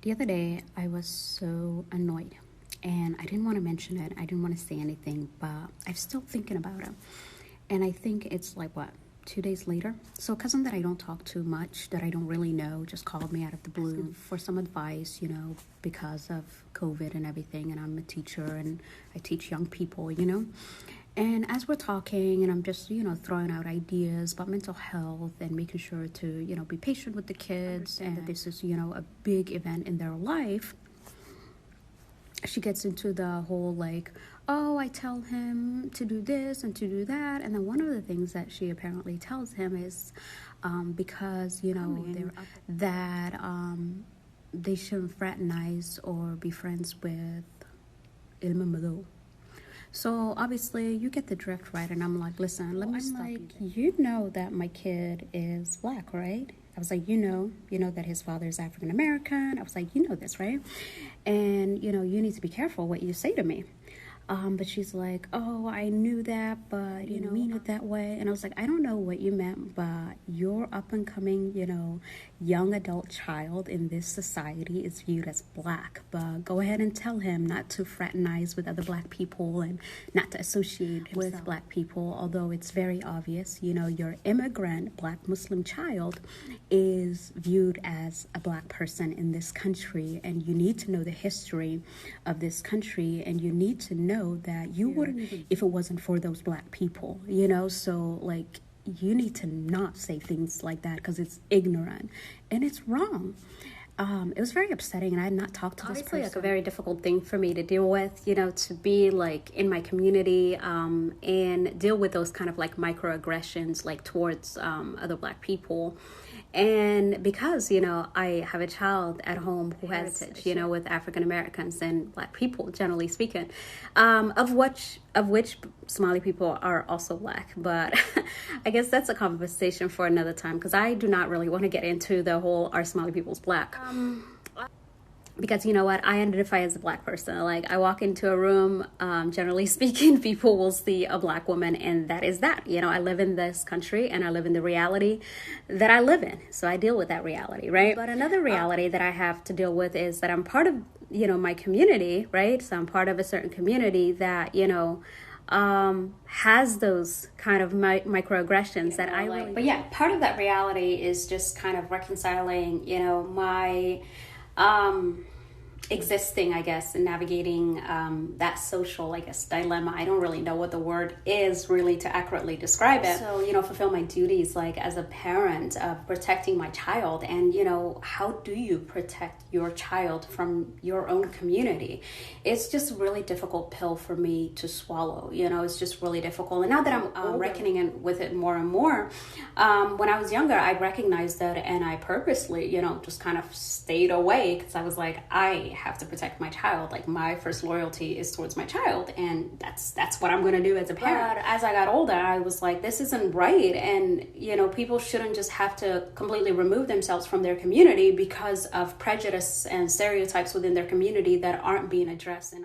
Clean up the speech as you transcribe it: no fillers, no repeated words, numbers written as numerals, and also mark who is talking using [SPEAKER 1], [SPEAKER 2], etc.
[SPEAKER 1] The other day, I was so annoyed and I didn't want to mention it. I didn't want to say anything, but I'm still thinking about it. And I think it's like, what, 2 days later? So a cousin that I don't talk to much, that I don't really know, just called me out of the blue for some advice, because of COVID and everything. And I'm a teacher and I teach young people, And as we're talking, and I'm just, throwing out ideas about mental health and making sure to, be patient with the kids, and that this is, a big event in their life, she gets into the whole like, oh, I tell him to do this and to do that. And then one of the things that she apparently tells him is because, that they shouldn't fraternize or be friends with Il Mamado. So obviously you get the drift, right? And I'm like, listen, let me stop you know that my kid is black, right? I was like, you know that his father is African American. I was like, you know this, right? And, you need to be careful what you say to me. But she's like, oh, I knew that, but you mean it that way. And I was like, I don't know what you meant, but your up and coming, young adult child in this society is viewed as black. But go ahead and tell him not to fraternize with other black people and not to associate with black people. Although it's very obvious, your immigrant black Muslim child is viewed as a black person in this country. And you need to know the history of this country, and you need to know that you wouldn't if it wasn't for those black people, so like you need to not say things like that because it's ignorant and it's wrong. It was very upsetting, and I had not talked to this person. Like a very difficult thing for me to deal with, to be like in my community and deal with those kind of like microaggressions like towards other black people. And because, I have a child at home who has heritage, with African Americans and black people, generally speaking, of which Somali people are also black. But I guess that's a conversation for another time, because I do not really want to get into the whole are Somali people's black. Because you know what, I identify as a black person. Like I walk into a room, generally speaking, people will see a black woman, and that is that. I live in this country and I live in the reality that I live in. So I deal with that reality, right? But another reality that I have to deal with is that I'm part of, my community, right? So I'm part of a certain community that, has those kind of microaggressions that I like. But yeah, part of that reality is just kind of reconciling, my existing, I guess, and navigating that social, dilemma. I don't really know what the word is really to accurately describe it. So, fulfill my duties, like as a parent of protecting my child. And, how do you protect your child from your own community? It's just a really difficult pill for me to swallow. It's just really difficult. And now that I'm reckoning with it more and more, when I was younger, I recognized that, and I purposely, just kind of stayed away, because I was like, I have to protect my child. Like my first loyalty is towards my child, and that's what I'm going to do as a parent. But as I got older, I was like, this isn't right. And people shouldn't just have to completely remove themselves from their community because of prejudice and stereotypes within their community that aren't being addressed. And